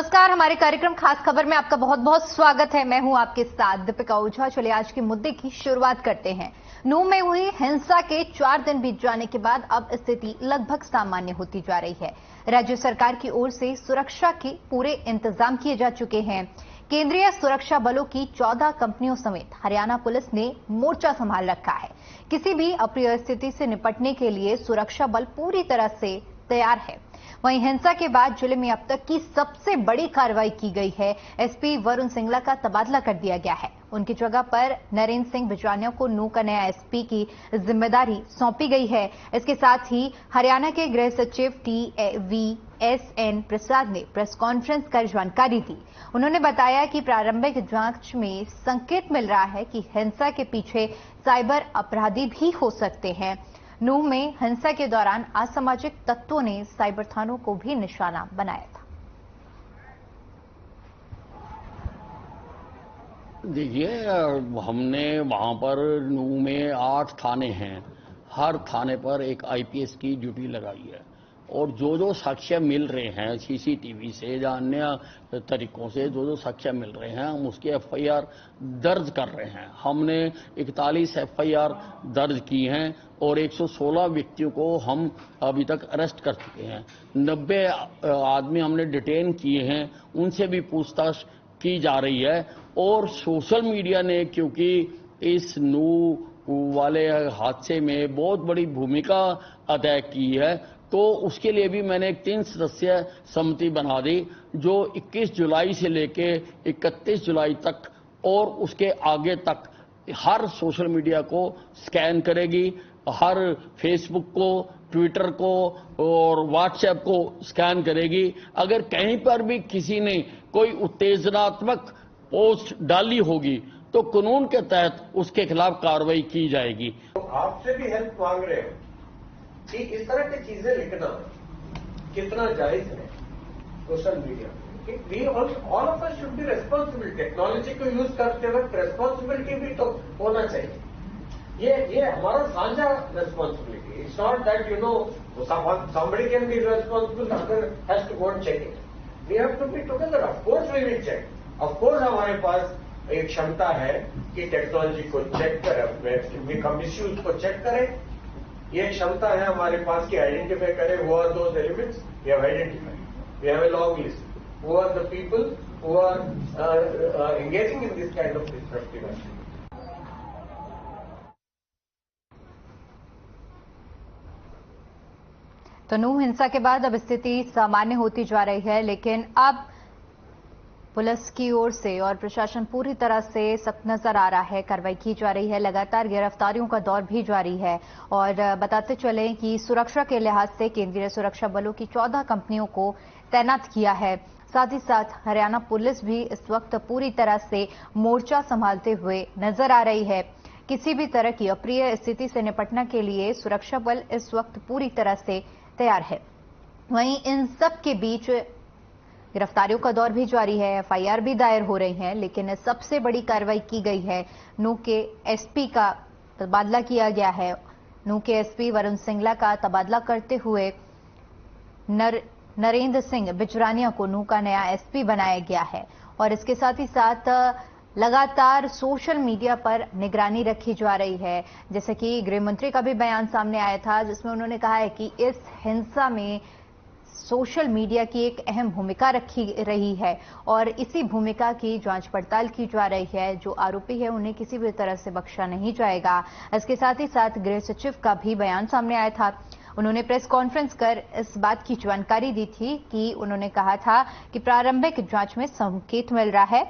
नमस्कार, हमारे कार्यक्रम खास खबर में आपका बहुत बहुत स्वागत है। मैं हूं आपके साथ दीपिका ओझा। चलिए आज के मुद्दे की शुरुआत करते हैं। नूंह में हुई हिंसा के 4 दिन बीत जाने के बाद अब स्थिति लगभग सामान्य होती जा रही है। राज्य सरकार की ओर से सुरक्षा के पूरे इंतजाम किए जा चुके हैं। केंद्रीय सुरक्षा बलों की 14 कंपनियों समेत हरियाणा पुलिस ने मोर्चा संभाल रखा है। किसी भी अप्रिय स्थिति से निपटने के लिए सुरक्षा बल पूरी तरह से तैयार है। वहीं हिंसा के बाद जिले में अब तक की सबसे बड़ी कार्रवाई की गई है। एसपी वरुण सिंगला का तबादला कर दिया गया है। उनकी जगह पर नरेंद्र सिंह बिजरानिया को नूंह का नया एसपी की जिम्मेदारी सौंपी गई है। इसके साथ ही हरियाणा के गृह सचिव TVSN प्रसाद ने प्रेस कॉन्फ्रेंस कर जानकारी दी। उन्होंने बताया कि प्रारंभिक जांच में संकेत मिल रहा है कि हिंसा के पीछे साइबर अपराधी भी हो सकते हैं। नूंह में हिंसा के दौरान असामाजिक तत्वों ने साइबर थानों को भी निशाना बनाया था। देखिए, हमने वहां पर नूंह में 8 थाने हैं। हर थाने पर एक IPS की ड्यूटी लगाई है और जो साक्ष्य मिल रहे हैं CCTV से या अन्य तरीकों से जो साक्ष्य मिल रहे हैं, हम उसकी FIR दर्ज कर रहे हैं। हमने 41 FIR दर्ज की हैं और 116 व्यक्तियों को हम अभी तक अरेस्ट कर चुके हैं। 90 आदमी हमने डिटेन किए हैं, उनसे भी पूछताछ की जा रही है। और सोशल मीडिया ने क्योंकि इस नूंह वाले हादसे में बहुत बड़ी भूमिका अदा की है, तो उसके लिए भी मैंने एक 3 सदस्यीय समिति बना दी जो 21 जुलाई से लेके 31 जुलाई तक और उसके आगे तक हर सोशल मीडिया को स्कैन करेगी, हर फेसबुक को, ट्विटर को और व्हाट्सएप को स्कैन करेगी। अगर कहीं पर भी किसी ने कोई उत्तेजनात्मक पोस्ट डाली होगी तो कानून के तहत उसके खिलाफ कार्रवाई की जाएगी। तो आपसे भी हेल्प मांग रहे हैं कि इस तरह की चीजें लिखना कितना जायज है social media. We all of us should be responsible. Technology को यूज करते वक्त रेस्पॉन्सिबिलिटी भी तो होना चाहिए। ये हमारा साझा responsibility. It's not that somebody can be responsible, other has to go and check it. We have to be together. Of course we will check. Of course हमारे पास एक क्षमता है कि टेक्नोलॉजी को चेक करें, मिसयूज को चेक करें। ये क्षमता है हमारे पास कि आइडेंटिफाई करें who are those elements. We have identified. We have a long list. Who are the people who are engaging in this kind of disruptive action? तो नूंह हिंसा के बाद अब स्थिति सामान्य होती जा रही है, लेकिन अब पुलिस की ओर से और प्रशासन पूरी तरह से सख्त नजर आ रहा है। कार्रवाई की जा रही है, लगातार गिरफ्तारियों का दौर भी जारी है। और बताते चलें कि सुरक्षा के लिहाज से केंद्रीय सुरक्षा बलों की 14 कंपनियों को तैनात किया है। साथ ही साथ हरियाणा पुलिस भी इस वक्त पूरी तरह से मोर्चा संभालते हुए नजर आ रही है। किसी भी तरह की अप्रिय स्थिति से निपटने के लिए सुरक्षा बल इस वक्त पूरी तरह से तैयार है। वहीं इन सब के बीच गिरफ्तारियों का दौर भी जारी है, FIR भी दायर हो रही है। लेकिन सबसे बड़ी कार्रवाई की गई है, नूंह के SP का तबादला किया गया है। नूंह के SP वरुण सिंगला का तबादला करते हुए नरेंद्र सिंह बिजरानिया को नूंह का नया SP बनाया गया है। और इसके साथ ही साथ लगातार सोशल मीडिया पर निगरानी रखी जा रही है। जैसे कि गृह मंत्री का भी बयान सामने आया था, जिसमें उन्होंने कहा है कि इस हिंसा में सोशल मीडिया की एक अहम भूमिका रखी रही है और इसी भूमिका की जांच पड़ताल की जा रही है। जो आरोपी है उन्हें किसी भी तरह से बख्शा नहीं जाएगा। इसके साथ ही साथ गृह सचिव का भी बयान सामने आया था। उन्होंने प्रेस कॉन्फ्रेंस कर इस बात की जानकारी दी थी कि उन्होंने कहा था कि प्रारंभिक जांच में संकेत मिल रहा है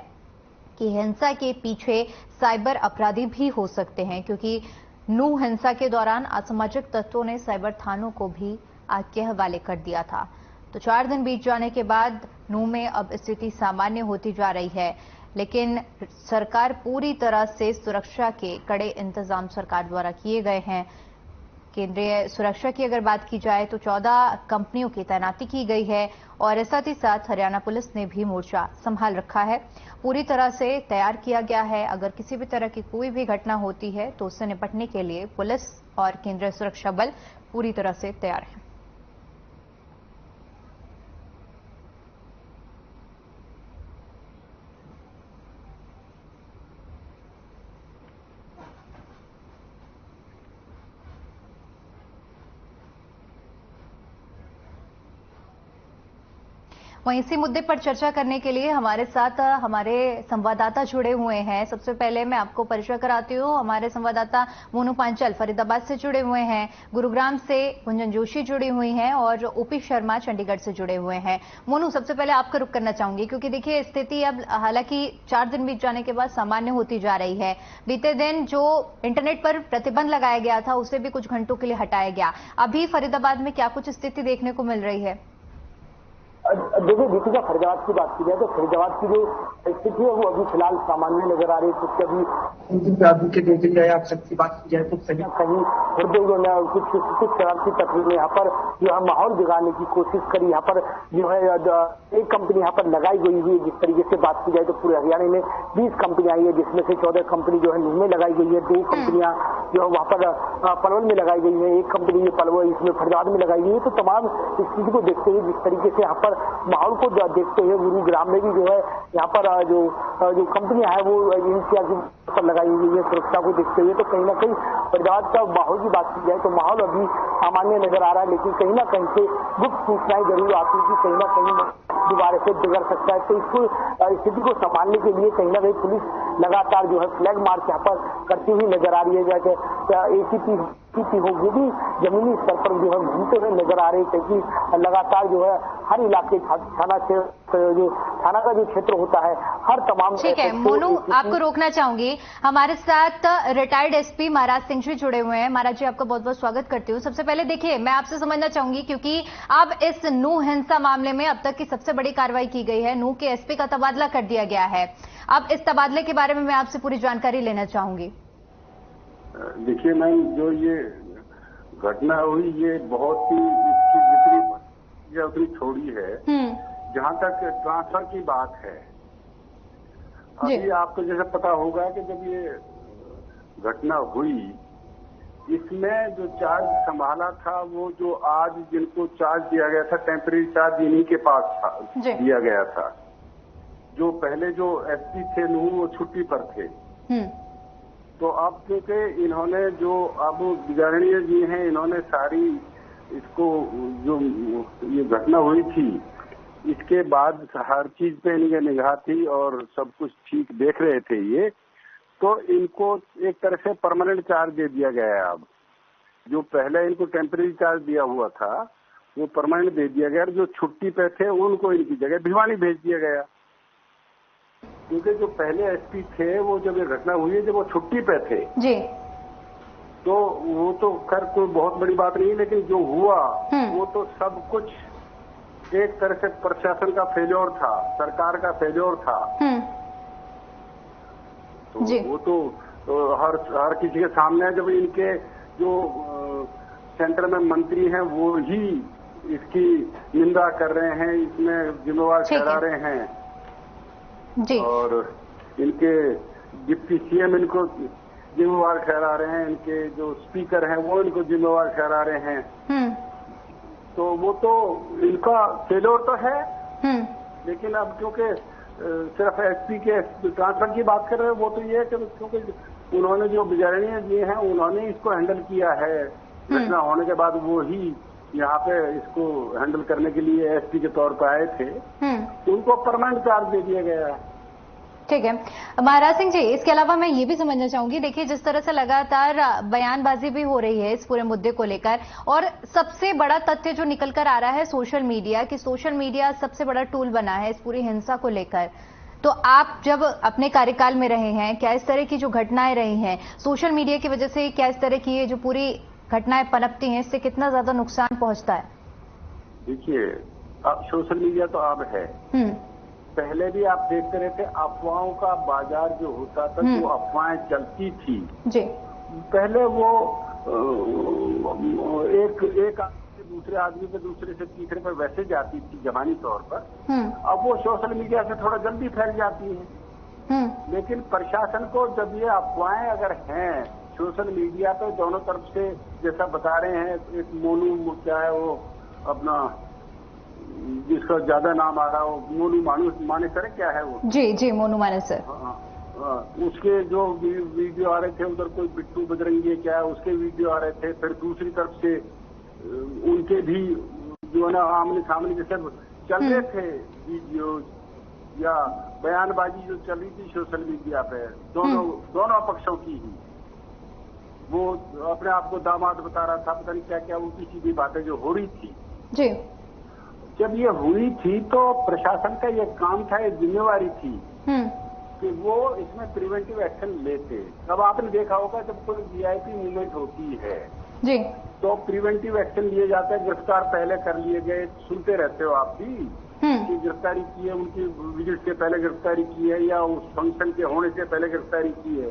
कि हिंसा के पीछे साइबर अपराधी भी हो सकते हैं, क्योंकि नूंह हिंसा के दौरान असामाजिक तत्वों ने साइबर थानों को भी आग के हवाले कर दिया था। तो 4 दिन बीत जाने के बाद नूंह में अब स्थिति सामान्य होती जा रही है, लेकिन सरकार पूरी तरह से सुरक्षा के कड़े इंतजाम सरकार द्वारा किए गए हैं। केंद्रीय सुरक्षा की अगर बात की जाए तो 14 कंपनियों की तैनाती की गई है और साथ ही साथ हरियाणा पुलिस ने भी मोर्चा संभाल रखा है। पूरी तरह से तैयार किया गया है। अगर किसी भी तरह की कोई भी घटना होती है तो उससे निपटने के लिए पुलिस और केंद्रीय सुरक्षा बल पूरी तरह से तैयार है। वहीं इसी मुद्दे पर चर्चा करने के लिए हमारे साथ हमारे संवाददाता जुड़े हुए हैं। सबसे पहले मैं आपको परिचय कराती हूँ। हमारे संवाददाता मोनू पांचाल फरीदाबाद से जुड़े हुए हैं, गुरुग्राम से गुंजन जोशी जुड़ी हुई हैं और ओपी शर्मा चंडीगढ़ से जुड़े हुए हैं। मोनू, सबसे पहले आपका रुख करना चाहूंगी क्योंकि देखिए स्थिति अब हालांकि 4 दिन बीत जाने के बाद सामान्य होती जा रही है। बीते दिन जो इंटरनेट पर प्रतिबंध लगाया गया था उसे भी कुछ घंटों के लिए हटाया गया। अभी फरीदाबाद में क्या कुछ स्थिति देखने को मिल रही है? देखिए दीपिका, फरीदाबाद की बात की जाए तो फरीदाबाद की जो स्थिति है वो अभी फिलहाल सामान्य नजर आ रही है। कुछ अभी के 2 दिन आप सबकी बात की जाए तो कहीं कुछ शरारती तत्वों ने यहाँ पर जो है माहौल बिगाड़ने की कोशिश करी। यहाँ पर जो है एक कंपनी यहाँ पर लगाई गई हुई है। जिस तरीके से बात की जाए तो पूरे हरियाणा में 20 कंपनियां आई है, जिसमें से 14 कंपनी जो है नूह में लगाई गई है, 2 कंपनियां जो है वहाँ पर पलवल में लगाई गई है, 1 कंपनी पलवल इसमें फरीदाबाद में लगाई गई है। तो तमाम स्थिति को देखते हुए, जिस तरीके से यहाँ पर माहौल को देखते हुए गुरुग्राम में भी जो है यहाँ पर जो कंपनियां है वो एजेंसियां पर लगाई हुई है सुरक्षा को देखते हुए। तो कहीं ना कहीं फरीदाबाद का माहौल की बात की जाए तो माहौल अभी सामान्य नजर आ रहा है, लेकिन कहीं ना कहीं से गुप्त सूचनाएं जरूर आती है कि कहीं ना कहीं दोबारा से बिगड़ सकता है। तो इसको स्थिति को संभालने के लिए कहीं ना कहीं पुलिस लगातार जो है फ्लैग मार्च यहाँ पर करती हुई नजर आ रही है। जैसे एसीपी हो वो भी जमीनी स्तर पर जो है घूमते हुए नजर आ रहे हैं, क्योंकि लगातार जो है हर इलाके थाना का जो क्षेत्र होता है हर तमाम। ठीक है मोनू, आपको रोकना चाहूंगी। हमारे साथ रिटायर्ड एसपी महाराज सिंह जी जुड़े हुए हैं। महाराज जी, आपका बहुत बहुत स्वागत करती हूँ। सबसे पहले देखिए मैं आपसे समझना चाहूंगी क्योंकि अब इस नूह हिंसा मामले में अब तक की सबसे बड़ी कार्रवाई की गई है। नूह के एसपी का तबादला कर दिया गया है। अब इस तबादले के बारे में मैं आपसे पूरी जानकारी लेना चाहूंगी। देखिए मैम, जो ये घटना हुई ये बहुत ही इसकी जितनी उतनी छोड़ी है। जहां तक ट्रांसफर की बात है, अभी आपको जैसे पता होगा कि जब ये घटना हुई इसमें जो चार्ज संभाला था वो जो आज जिनको चार्ज दिया गया था, टेम्परेरी चार्ज इन्हीं के पास था, दिया गया था। जो पहले जो एसपी थे नूह वो छुट्टी पर थे। तो अब क्योंकि इन्होंने जो अब बिजारणीय जी हैं, इन्होंने सारी इसको जो ये घटना हुई थी इसके बाद हर चीज पे इनकी निगाह थी और सब कुछ ठीक देख रहे थे ये, तो इनको एक तरह से परमानेंट चार्ज दे दिया गया है। अब जो पहले इनको टेम्परेरी चार्ज दिया हुआ था वो परमानेंट दे दिया गया। जो छुट्टी पे थे उनको इनकी जगह भिवानी भेज दिया गया, क्योंकि जो पहले एसपी थे वो जब ये घटना हुई है जब वो छुट्टी पे थे जी, तो वो तो खैर कोई बहुत बड़ी बात नहीं, लेकिन जो हुआ वो तो सब कुछ एक तरह से प्रशासन का फेल्योर था, सरकार का फेल्योर था। तो जी। वो तो हर किसी के सामने है। जब इनके जो सेंटर में मंत्री हैं वो ही इसकी निंदा कर रहे हैं, इसमें जिम्मेवार ठहरा रहे हैं जी। और इनके डिप्टी सीएम इनको जिम्मेवार ठहरा रहे हैं, इनके जो स्पीकर हैं वो इनको जिम्मेवार ठहरा रहे हैं। तो वो तो इनका फेल्योर तो है, लेकिन अब क्योंकि सिर्फ एसपी के ट्रांसफर की बात कर रहे हैं, वो तो ये है कि क्योंकि उन्होंने जो बिजारणीय दिए हैं उन्होंने इसको हैंडल किया है। घटना होने के बाद वो ही यहाँ पे इसको हैंडल करने के लिए एसपी के तौर पर आए थे, उनको परमानेंट चार्ज दे दिया गया है। ठीक है महाराज सिंह जी, इसके अलावा मैं ये भी समझना चाहूंगी, देखिए जिस तरह से लगातार बयानबाजी भी हो रही है इस पूरे मुद्दे को लेकर, और सबसे बड़ा तथ्य जो निकल कर आ रहा है सोशल मीडिया, कि सोशल मीडिया सबसे बड़ा टूल बना है इस पूरी हिंसा को लेकर। तो आप जब अपने कार्यकाल में रहे हैं, क्या इस तरह की जो घटनाएं रही हैं सोशल मीडिया की वजह से, क्या इस तरह की ये जो पूरी घटनाएं पनपती हैं इससे कितना ज्यादा नुकसान पहुंचता है? देखिए अब सोशल मीडिया तो अब है, पहले भी आप देखते रहते अफवाहों का बाजार जो होता था, जो अफवाहें चलती थी जी। पहले वो एक आदमी से दूसरे आदमी पे, दूसरे से तीसरे पर वैसे जाती थी जबानी तौर पर। अब वो सोशल मीडिया से थोड़ा जल्दी फैल जाती है। लेकिन प्रशासन को जब ये अफवाहें अगर हैं सोशल मीडिया पे दोनों तरफ से, जैसा बता रहे हैं, एक मोनू क्या है वो अपना जिसका ज्यादा नाम आ रहा हो, मोनू मानेसर क्या है वो? जी जी, मोनू मानेसर। उसके जो वीडियो आ रहे थे, उधर कोई बिट्टू बजरंगी क्या है उसके वीडियो आ रहे थे। फिर दूसरी तरफ से उनके भी जो है ना आमने सामने, जैसे चल रहे थे वीडियोज या बयानबाजी जो चल रही थी सोशल मीडिया पे, दोनों पक्षों की ही, वो अपने आप को दामाद बता रहा था, पता नहीं क्या क्या उनकी सीधी बातें जो हो रही थी जी। जब ये हुई थी तो प्रशासन का ये काम था, ये जिम्मेवारी थी कि वो इसमें प्रिवेंटिव एक्शन लेते। अब आपने देखा होगा जब कोई वीआईपी मूवमेंट होती है जी तो प्रिवेंटिव एक्शन लिए जाते हैं, गिरफ्तार पहले कर लिए गए, सुनते रहते हो आप भी कि गिरफ्तारी की है, उनकी विजिट से पहले गिरफ्तारी की है या उस फंक्शन के होने से पहले गिरफ्तारी की है।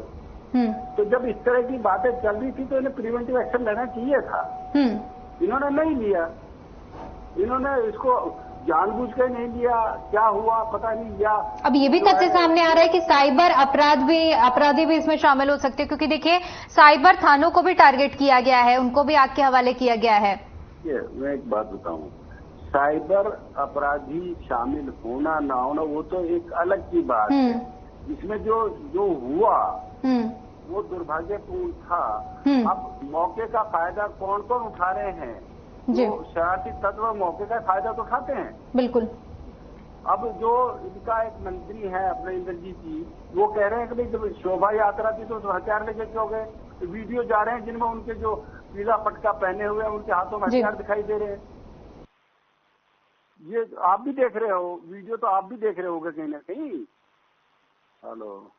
तो जब इस तरह की बातें चल रही थी तो इन्हें प्रिवेंटिव एक्शन लेना चाहिए था, इन्होंने नहीं लिया, इन्होंने इसको जानबूझ के नहीं लिया, क्या हुआ पता नहीं। या अब ये भी तथ्य सामने आ रहा है कि साइबर अपराधी भी इसमें शामिल हो सकते हैं, क्योंकि देखिए साइबर थानों को भी टारगेट किया गया है, उनको भी आग के हवाले किया गया है। मैं एक बात बताऊं, साइबर अपराधी शामिल होना ना होना वो तो एक अलग की बात है। इसमें जो हुआ वो दुर्भाग्यपूर्ण था। अब मौके का फायदा कौन कौन उठा रहे हैं? जो शरारती तत्व मौके का फायदा तो उठाते हैं, बिल्कुल। अब जो इनका एक मंत्री है अपने इंद्रजीत जी, वो कह रहे हैं कि भाई जब शोभा यात्रा थी तो हथियार लेके क्यों गए? वीडियो जा रहे हैं जिनमें उनके जो पीला पटका पहने हुए हैं उनके हाथों में हथियार दिखाई दे रहे हैं। ये आप भी देख रहे हो वीडियो, तो आप भी देख रहे होगे कहीं ना कहीं। हेलो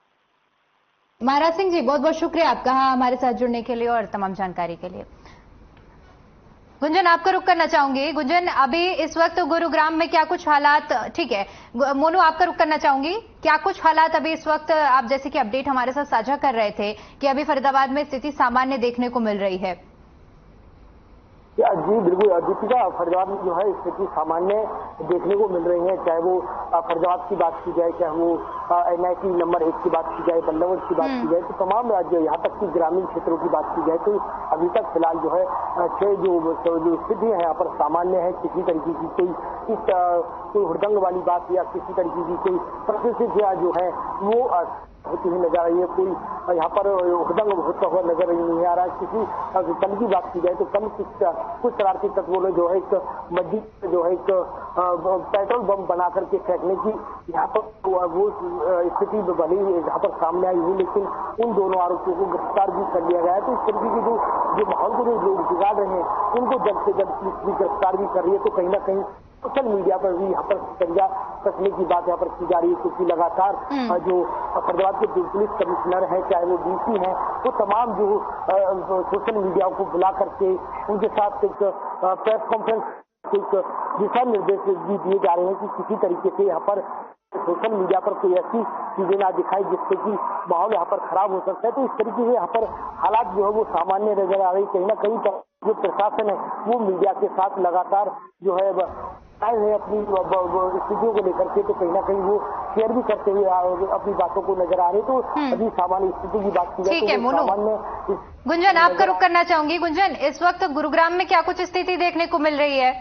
महाराज सिंह जी, बहुत बहुत शुक्रिया आपका हमारे साथ जुड़ने के लिए और तमाम जानकारी के लिए। गुंजन, आपका रुख करना चाहूंगी। गुंजन, अभी इस वक्त गुरुग्राम में क्या कुछ हालात, ठीक है मोनू आपका रुख करना चाहूंगी, क्या कुछ हालात अभी इस वक्त, आप जैसे कि अपडेट हमारे साथ साझा कर रहे थे कि अभी फरीदाबाद में स्थिति सामान्य देखने को मिल रही है? जी बिल्कुल दीपिका, फरीदाबाद में जो है स्थिति सामान्य देखने को मिल रही है, चाहे वो फरीदाबाद की बात की जाए, चाहे वो NIT नंबर 1 की बात की जाए, बल्लभगढ़ की बात की जाए, तो तमाम राज्य यहाँ तक कि ग्रामीण क्षेत्रों की बात की जाए तो अभी तक फिलहाल जो है जो स्थिति है यहाँ पर सामान्य है। किसी तरीके की कोई हुड़दंग वाली बात या किसी तरीके की कोई परिस्थितियां जो है वो होती हुई नजर आ रही है। कोई यहाँ पर हुड़दंग होता हुआ नजर नहीं आ रहा है। किसी कल की बात की जाए तो कल कुछ शरारती तत्वों ने जो है एक मस्जिद जो है एक पेट्रोल बम बना करके फेंकने की यहाँ पर वो स्थिति बनी यहाँ पर सामने आई हुई, लेकिन उन दोनों आरोपियों को गिरफ्तार भी कर लिया गया है। तो इस तरीके की जो माहौल को लोग बिगाड़ रहे हैं उनको जल्द से जल्द पुलिस भी गिरफ्तार भी कर रही है। तो कहीं ना कहीं सोशल मीडिया पर भी यहाँ पर शिकंजा कसने की बात यहाँ पर की जा रही है, क्योंकि लगातार जो फरीदाबाद के पुलिस कमिश्नर है, चाहे वो DC है, वो तमाम जो सोशल मीडिया को बुला करके उनके साथ एक प्रेस कॉन्फ्रेंस, एक दिशा निर्देश भी दिए जा रहे हैं कि किसी तरीके से यहाँ पर सोशल मीडिया पर कोई ऐसी चीजें ना दिखाई जिससे कि माहौल यहाँ पर खराब हो सकता है। तो इस तरीके से यहाँ पर हालात जो है वो सामान्य नजर आ रही। कहीं ना कहीं जो प्रशासन है वो मीडिया के साथ लगातार जो है अपनी स्थितियों को लेकर के, तो कहीं ना कहीं वो शेयर भी करते हुए अपनी बातों को नजर आ रही। तो अभी सामान्य स्थिति की बात की जाए तो सामान्य। गुंजन, आपका रुख करना चाहूंगी। गुंजन, इस वक्त गुरुग्राम में क्या कुछ स्थिति देखने को मिल रही है?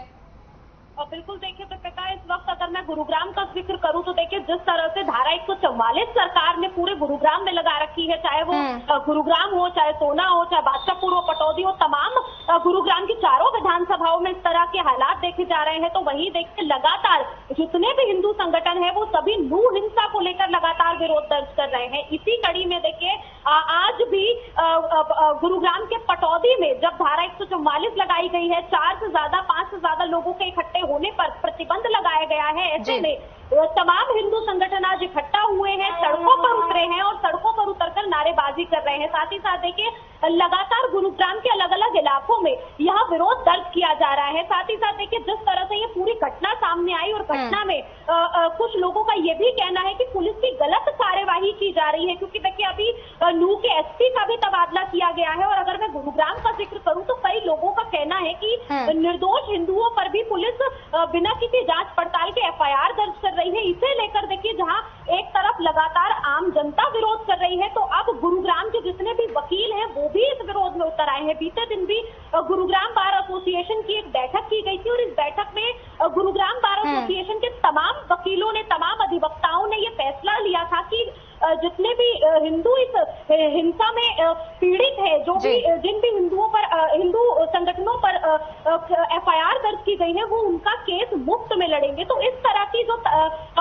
और बिल्कुल देखिए दीपिका, इस वक्त अगर मैं गुरुग्राम का जिक्र करूं तो देखिए जिस तरह से धारा 144 सरकार ने पूरे गुरुग्राम में लगा रखी है, चाहे वो गुरुग्राम हो, चाहे सोना हो, चाहे बादशाहपुर हो, पटौदी हो, तमाम गुरुग्राम की चारों विधानसभाओं में इस तरह के हालात देखे जा रहे हैं। तो वहीं देखिए लगातार जितने भी हिंदू संगठन है वो सभी लू हिंसा को लेकर लगातार विरोध दर्ज कर रहे हैं। इसी कड़ी में देखिए आज भी गुरुग्राम के पटौदी में जब धारा 144 लगाई गई है, 4 से ज्यादा 5 से ज्यादा लोगों के इकट्ठे होने पर प्रतिबंध लगाया गया है। ऐसे में तमाम हिंदू संगठन आज इकट्ठा हुए हैं, सड़कों पर उतरे हैं और सड़कों पर उतरकर नारेबाजी कर रहे हैं। साथ ही साथ देखिए लगातार गुरुग्राम के अलग अलग इलाकों में यह विरोध दर्ज किया जा रहा है। साथ ही साथ देखिए जिस तरह से ये पूरी घटना सामने आई और घटना में कुछ लोगों का ये भी कहना है कि पुलिस की गलत कार्यवाही की जा रही है, क्योंकि देखिए अभी नूह के SP का भी तबादला किया गया है। और अगर मैं गुरुग्राम का जिक्र करूं तो कई लोगों का कहना है कि निर्दोष हिंदुओं पर भी पुलिस बिना किसी जांच पड़ताल के FIR दर्ज कर रही है। इसे लेकर देखिए जहां एक तरफ लगातार आम जनता विरोध कर रही है, तो अब गुरुग्राम के जितने भी वकील हैं वो भी इस विरोध में उतर आए हैं। बीते दिन भी गुरुग्राम बार एसोसिएशन की एक बैठक की गई थी और इस बैठक में गुरुग्राम बार एसोसिएशन के तमाम वकीलों ने, तमाम अधिवक्ताओं ने ये फैसला लिया था कि जितने भी हिंदू इस हिंसा में पीड़ित है, जो भी जिन भी हिंदुओं पर हिंदू संगठनों पर FIR दर्ज की गई है, वो उनका केस मुफ्त में लड़ेंगे। तो इस तरह की जो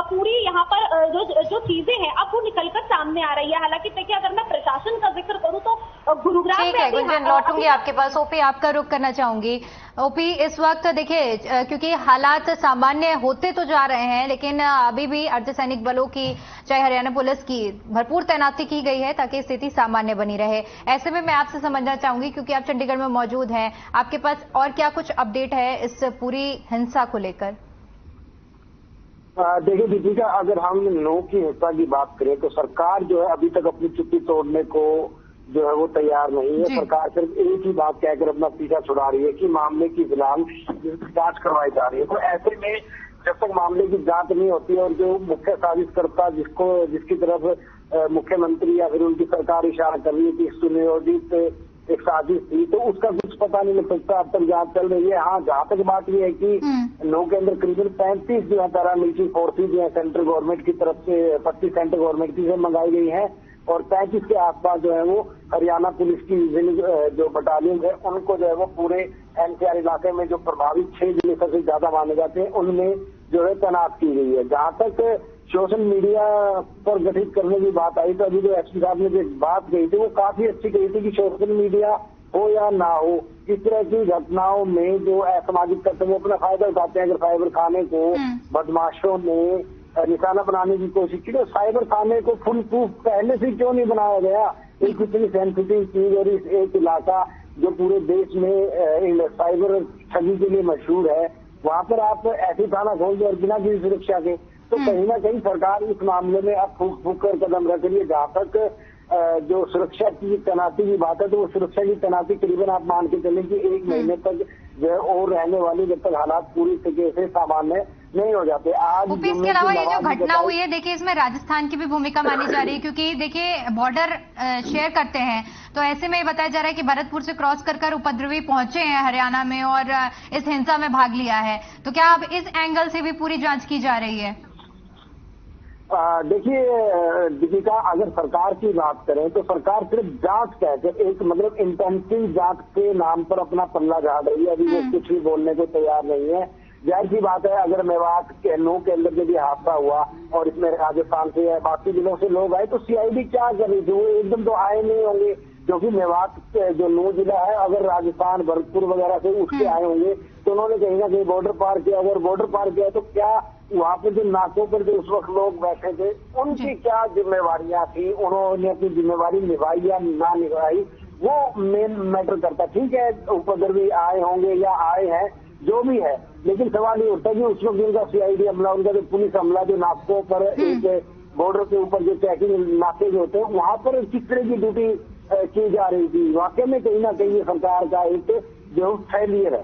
पूरी यहाँ पर जो चीजें हैं अब वो निकलकर सामने आ रही है। हालांकि देखिए, अगर मैं प्रशासन का जिक्र करूं तो गुरुग्राम में गुंजन लौटूंगी आपके पास। ओपी, आपका रुख करना चाहूंगी। ओपी, इस वक्त देखिए, क्योंकि हालात सामान्य होते तो जा रहे हैं, लेकिन अभी भी अर्धसैनिक बलों की, चाहे हरियाणा पुलिस की, भरपूर तैनाती की गई है ताकि स्थिति सामान्य बनी रहे। ऐसे में मैं आपसे समझना चाहूंगी, क्योंकि आप चंडीगढ़ में मौजूद हैं, आपके पास और क्या कुछ अपडेट है इस पूरी हिंसा को लेकर? देखिए दीपिका, अगर हम नो की हिंसा की बात करें तो सरकार जो है अभी तक अपनी चुप्पी तोड़ने को जो है वो तैयार नहीं है। सरकार सिर्फ एक ही बात कहकर अपना पीछा छुड़ा रही है कि मामले की फिलहाल जांच करवाई जा रही है। तो ऐसे में जब तक मामले की जांच नहीं होती है और जो मुख्य साजिशकर्ता जिसकी तरफ मुख्यमंत्री या फिर उनकी सरकार इशारा कर रही है कि सुनियोजित एक साजिश थी, तो उसका कुछ पता नहीं लग सकता। अब तक जांच चल रही है। हाँ, जहाँ तक बात यह है कि नो के अंदर करीबन 35 जो है पैरामिलिट्री फोर्सेज जो है सेंट्रल गवर्नमेंट की तरफ से 25 सेंट्रल गवर्नमेंट की से मंगाई गई है और 35 के आसपास जो है वो हरियाणा पुलिस की विभिन्न जो बटालियन है उनको जो है वो पूरे NCR इलाके में जो प्रभावित 6 जिले सबसे ज्यादा माने जाते हैं उनमें जो है तैनात की गई है। जहाँ तक सोशल मीडिया पर गठित करने की बात आई तो अभी जो SP साहब ने जो बात कही थी वो काफी अच्छी कही थी कि सोशल मीडिया हो या ना हो, इस तरह की घटनाओं में जो असामाजिक तत्व वो अपना फायदा उठाते हैं। अगर साइबर थाने को बदमाशों ने निशाना बनाने की कोशिश की तो साइबर थाने को फुल प्रूफ पहले से क्यों नहीं बनाया गया? एक इतनी सेंसिटिव चीज और इस एक इलाका जो पूरे देश में साइबर ठगी के लिए मशहूर है, वहाँ पर आप ऐसी थाना खोल दो और बिना किसी सुरक्षा के, तो कहीं ना कहीं सरकार इस मामले में अब फूक कर कदम रख रही है। जहाँ तक जो सुरक्षा की तैनाती की बात है तो वो सुरक्षा की तैनाती करीबन आप मान के चलें कि 1 महीने तक जो है और रहने वाली, जब तक हालात पूरी तरीके से सामान्य नहीं हो जाते। आज इसके अलावा ये जो घटना हुई है, देखिए इसमें राजस्थान की भी भूमिका मानी जा रही है, क्योंकि देखिए बॉर्डर शेयर करते हैं, तो ऐसे में ये बताया जा रहा है कि भरतपुर से क्रॉस कर उपद्रवी पहुंचे हैं हरियाणा में और इस हिंसा में भाग लिया है। तो क्या अब इस एंगल से भी पूरी जांच की जा रही है? देखिए दीपिका, अगर सरकार की बात करें तो सरकार सिर्फ जांच कहकर एक मतलब इंटेंसिव जांच के नाम पर अपना पल्ला झाड़ रही है। अभी वो कुछ भी बोलने को तैयार नहीं है। जाहिर सी बात है, अगर मेवात के नो के अंदर जब ये हादसा हुआ और इसमें राजस्थान से या बाकी जिलों से लोग आए तो CID क्या कर रही थी? वो एकदम तो आए नहीं होंगे, क्योंकि मेवात जो नो जिला है अगर राजस्थान भरतपुर वगैरह से उठ के आए होंगे तो उन्होंने कहीं ना कहीं बॉर्डर पार किया। अगर बॉर्डर पार किया तो क्या वहाँ पे जो नाकों पर जो उस वक्त लोग बैठे थे उनकी क्या जिम्मेवारियां थी, उन्होंने अपनी जिम्मेवारी निभाई या ना निभाई, वो मेन मैटर करता। ठीक है, उपद्रवी आए होंगे या आए हैं, जो भी है, लेकिन सवाल ये उठता है कि उस वक्त उनका CID हमला, उनका जो पुलिस हमला जो नाकों पर एक बॉर्डर के ऊपर जो चेकिंग नाके जो होते हैं वहाँ पर किस तरह की ड्यूटी की जा रही थी, वाकई में कहीं ना कहीं सरकार का एक जो फेलियर है।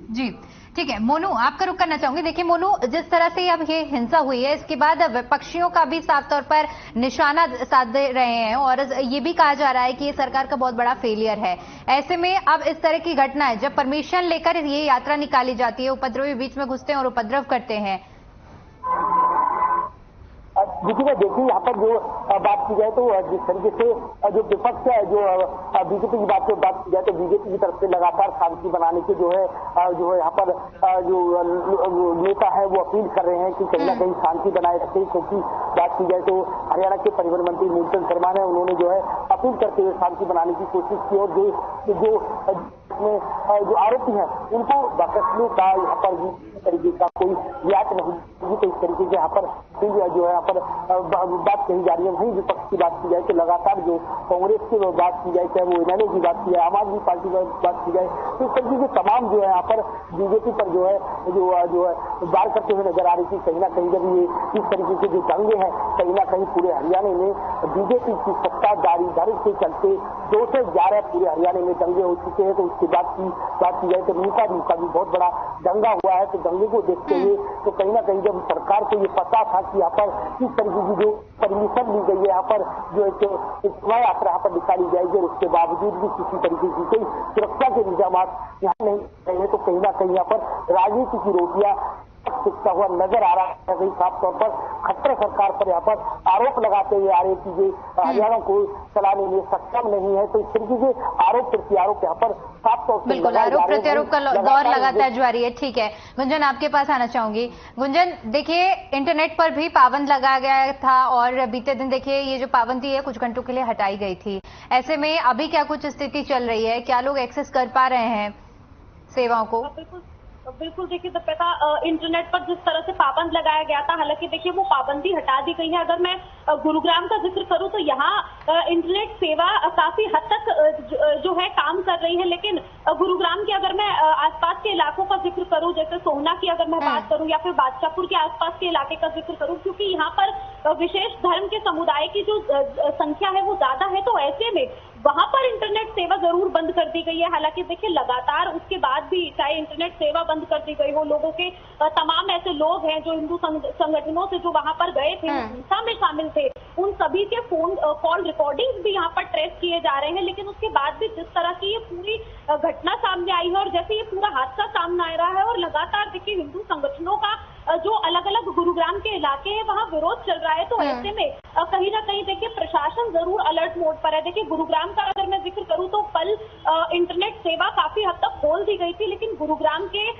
जी ठीक है। मोनू, आपका रुख करना चाहूंगी। देखिए मोनू, जिस तरह से अब ये हिंसा हुई है इसके बाद विपक्षियों का भी साफ तौर पर निशाना साध रहे हैं और ये भी कहा जा रहा है कि ये सरकार का बहुत बड़ा फेलियर है। ऐसे में अब इस तरह की घटनाएं जब परमिशन लेकर ये यात्रा निकाली जाती है, उपद्रवी बीच में घुसते हैं और उपद्रव करते हैं। देखिए यहाँ पर जो बात की जाए तो जिस तरीके से जो विपक्ष है, जो बीजेपी की बात की जाए तो बीजेपी की तरफ से लगातार शांति बनाने के जो है यहाँ पर जो नेता है वो अपील कर रहे हैं कि कहीं ना कहीं शांति बनाए रखें। क्योंकि बात की जाए तो हरियाणा के परिवहन मंत्री मूलचंद शर्मा ने उन्होंने जो है अपील करते हुए शांति बनाने की कोशिश की और जो आरोपी हैं उनको बख्शने का यहाँ पर तरीके का कोई रियायत नहीं होगी। तो इस तरीके से यहाँ पर जो है यहाँ पर बात कही जा रही है। वहीं विपक्ष की बात की जाए तो लगातार जो कांग्रेस की बात की जाए, चाहे वो NLA की बात की जाए, आम आदमी पार्टी की बात की जाए, तो इस तरीके से तमाम जो है यहाँ पर बीजेपी पर जो है वार करते हुए नजर आ रही थी। कहीं ना कहीं जब ये इस तरीके के जो दंगे हैं कहीं ना कहीं पूरे हरियाणा में बीजेपी की सत्ताधारी दल के चलते 211 पूरे हरियाणा में दंगे हो चुके हैं। तो उसके बाद की बात की जाए तो नीता भी बहुत बड़ा दंगा हुआ है। तो दंगे को देखते हुए तो कहीं ना कहीं जब सरकार को ये पता था कि यहाँ पर किस तरीके की जो परमिशन ली गई है, यहाँ पर जो एक यात्रा यहाँ पर निकाली जाएगी और उसके बावजूद भी किसी तरीके की कोई सुरक्षा के इंतजाम यहाँ नहीं रहे, तो कहीं ना कहीं यहाँ पर राजनीति की रोटियां दिखता हुआ नजर आ रहा है। कहीं साफ तौर पर खट्टर सरकार पर यहाँ पर आरोप लगाते हुए आ रहे कि ये हरियाणा को चलाने में सक्षम नहीं है। तो इस तरीके से आरोप प्रत्यारोप यहाँ पर साफ तौर पर बिल्कुल आरोप प्रत्यारोप का दौर लगातार जारी है। ठीक है गुंजन, आपके पास आना चाहूंगी। गुंजन, देखिए इंटरनेट पर भी पाबंद लगाया गया था और बीते दिन देखिए ये जो पाबंदी है कुछ घंटों के लिए हटाई गई थी। ऐसे में अभी क्या कुछ स्थिति चल रही है, क्या लोग एक्सेस कर पा रहे हैं सेवाओं को? बिल्कुल देखिए दीपिका, इंटरनेट पर जिस तरह से पाबंद लगाया गया था, हालांकि देखिए वो पाबंदी हटा दी गई है। अगर मैं गुरुग्राम का जिक्र करूं तो यहाँ इंटरनेट सेवा काफी हद तक जो है काम कर रही है, लेकिन गुरुग्राम के अगर मैं आसपास के इलाकों का जिक्र करूं, जैसे सोहना की अगर मैं बात करूं या फिर बादशाहपुर के आसपास के इलाके का जिक्र करूं, क्योंकि यहाँ पर विशेष धर्म के समुदाय की जो संख्या है वो ज्यादा है, तो ऐसे में वहां पर इंटरनेट सेवा जरूर बंद कर दी गई है। हालांकि देखिए लगातार उसके बाद भी चाहे इंटरनेट सेवा बंद कर दी गई हो, लोगों के तमाम ऐसे लोग हैं जो हिंदू संगठनों से जो वहां पर गए थे, हिंसा में शामिल थे, उन सभी के फोन कॉल रिकॉर्डिंग्स भी यहाँ पर ट्रेस किए जा रहे हैं। लेकिन उसके बाद भी जिस तरह की ये पूरी घटना सामने आई है और जैसे ये पूरा हादसा सामने आ रहा है और लगातार देखिए हिंदू संगठनों का जो अलग अलग गुरुग्राम के इलाके हैं वहाँ विरोध चल रहा है, तो ऐसे में कहीं ना कहीं देखिए प्रशासन जरूर अलर्ट मोड पर है। देखिए गुरुग्राम का अगर मैं जिक्र करूं तो कल इंटरनेट सेवा काफी हद तक खोल दी गई थी, लेकिन गुरुग्राम के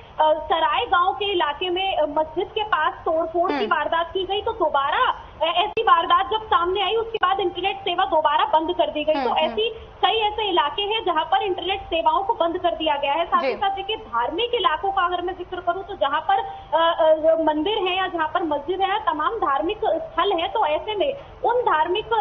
सराय गांव के इलाके में मस्जिद के पास तोड़फोड़ की वारदात की गई, तो दोबारा ऐसी वारदात जब सामने आई उसके बाद इंटरनेट सेवा दोबारा बंद कर दी गई। तो ऐसी कई ऐसे इलाके हैं जहां पर इंटरनेट सेवाओं को बंद कर दिया गया है। साथ ही साथ देखिए धार्मिक इलाकों का अगर मैं जिक्र करूं तो जहां पर मंदिर है या जहां पर मस्जिद है, तमाम धार्मिक स्थल है, तो ऐसे में उन धार्मिक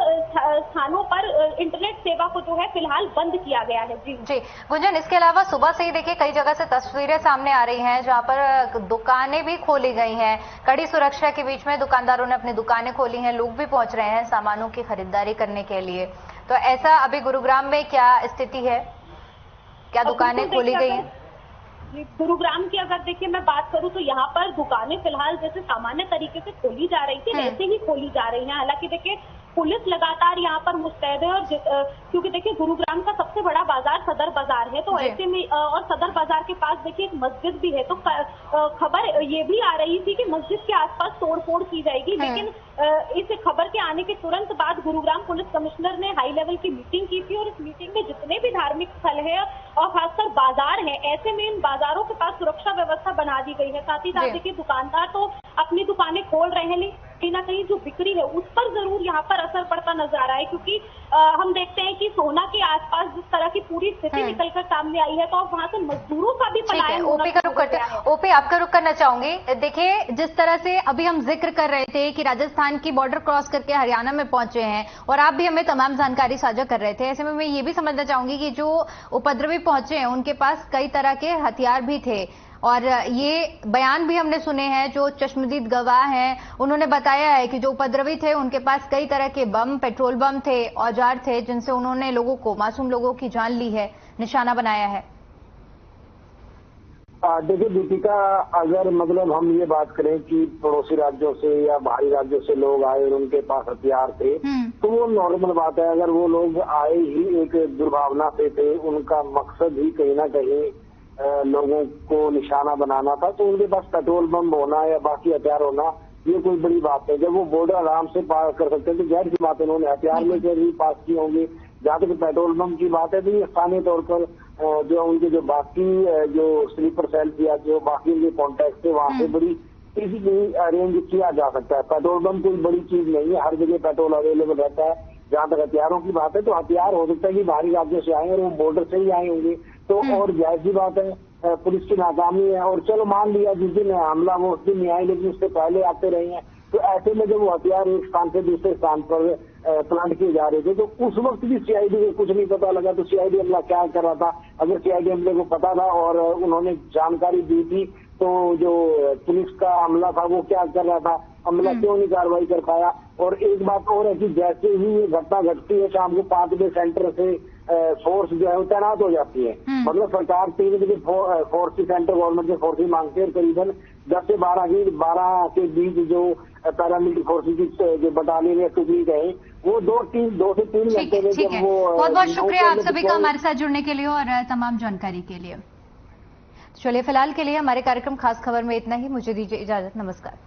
स्थानों पर इंटरनेट सेवा को जो है फिलहाल बंद किया गया है। जी गुंजन, इसके अलावा सुबह से ही देखिए कई जगह से तस्वीरें सामने आ रही हैं जहां पर दुकानें भी खोली गई हैं, कड़ी सुरक्षा के बीच में दुकानदारों ने अपनी दुकानें खोली हैं, लोग भी पहुंच रहे हैं सामानों की खरीदारी करने के लिए। तो ऐसा अभी गुरुग्राम में क्या स्थिति है, क्या दुकानें खोली गई हैं? गुरुग्राम की अगर देखिए मैं बात करूं तो यहाँ पर दुकानें फिलहाल जैसे सामान्य तरीके से खोली जा रही थी वैसे ही खोली जा रही हैं। हालांकि देखिए पुलिस लगातार यहाँ पर मुस्तैद है और क्योंकि देखिए गुरुग्राम का सबसे बड़ा बाजार सदर बाजार है, तो ऐसे में और सदर बाजार के पास देखिए एक मस्जिद भी है, तो खबर ये भी आ रही थी कि मस्जिद के आसपास तोड़फोड़ की जाएगी। लेकिन इस खबर के आने के तुरंत बाद गुरुग्राम पुलिस कमिश्नर ने हाई लेवल की मीटिंग की थी और इस मीटिंग में जितने भी धार्मिक स्थल है और खासकर बाजार है, ऐसे में इन बाजारों के पास सुरक्षा व्यवस्था बना दी गई है। साथ ही साथ देखिए दुकानदार तो अपनी दुकानें खोल रहे हैं, लेकिन कहीं ना कहीं जो बिक्री है उस पर जरूर यहाँ पर असर पड़ता नजर आ रहा है, क्योंकि हम देखते हैं कि सोना के आसपास जिस तरह की पूरी स्थिति निकलकर सामने आई है, तो अब वहाँ से मजदूरों का भी पलायन होना शुरू हो गया है। ओपी आपका रुख करना चाहूंगी। देखिए जिस तरह से अभी हम जिक्र कर रहे थे कि राजस्थान की बॉर्डर क्रॉस करके हरियाणा में पहुंचे हैं और आप भी हमें तमाम जानकारी साझा कर रहे थे, ऐसे में मैं ये भी समझना चाहूंगी कि जो उपद्रवी पहुंचे हैं उनके पास कई तरह के हथियार भी थे और ये बयान भी हमने सुने हैं, जो चश्मदीद गवाह हैं उन्होंने बताया है कि जो उपद्रवी थे उनके पास कई तरह के बम, पेट्रोल बम थे, औजार थे, जिनसे उन्होंने लोगों को, मासूम लोगों की जान ली है, निशाना बनाया है। देखिए दीपिका, अगर मतलब हम ये बात करें कि पड़ोसी राज्यों से या बाहरी राज्यों से लोग आए और उनके पास हथियार थे, तो वो नॉर्मल बात है। अगर वो लोग आए ही एक दुर्भावना से थे, उनका मकसद ही कहीं ना कहीं लोगों को निशाना बनाना था, तो उनके पास पेट्रोल बम होना या बाकी हथियार होना ये कोई बड़ी बात है। जब वो बॉर्डर आराम से पार कर सकते हैं तो जाहिर सी बात है उन्होंने हथियार लेकर ही पास किए होंगे। जहाँ तक पेट्रोल बम की बात है तो ये स्थानीय तौर पर जो उनके जो बाकी जो स्लीपर सेल या जो बाकी उनके कॉन्टैक्ट थे वहाँ से बड़ी इजीली अरेंज किया जा सकता है। पेट्रोल बम कोई बड़ी चीज नहीं है, हर जगह पेट्रोल अवेलेबल रहता है। जहाँ तक हथियारों की बात है तो हथियार हो सकता है कि बाहरी राज्यों से आए और वो बॉर्डर से ही आए होंगे, तो और जाहिर सी बात है पुलिस की नाकामी है। और चलो मान लिया जिस दिन हमला वो उस दिन नहीं आए, लेकिन उससे पहले आते रहे हैं, तो ऐसे में जब वो हथियार एक स्थान से दूसरे स्थान पर प्लांट किए जा रहे थे तो उस वक्त भी सीआईडी को कुछ नहीं पता लगा, तो सीआईडी हमला क्या कर रहा था? अगर सीआईडी हमले को पता था और उन्होंने जानकारी दी थी तो जो पुलिस का हमला था वो क्या कर रहा था, हमला क्यों नहीं कार्रवाई कर पाया? और एक बात और है कि जैसे ही ये घटना घटती है शाम को 5 बजे सेंटर से फोर्स जो है वो तैनात हो जाती है। मतलब सरकार 3 बजे फोर्स सेंटर गवर्नमेंट से फोर्स मांगती है, करीबन 10 से 12 के बीच जो पैरामिलिट्री फोर्सेज की जो बटालियन या टुकड़ी गए वो 2 से 3 घंटे में जब वो बहुत बहुत शुक्रिया आप सभी का हमारे साथ जुड़ने के लिए और तमाम जानकारी के लिए। चलिए फिलहाल के लिए हमारे कार्यक्रम खास खबर में इतना ही। मुझे दीजिए इजाजत। नमस्कार।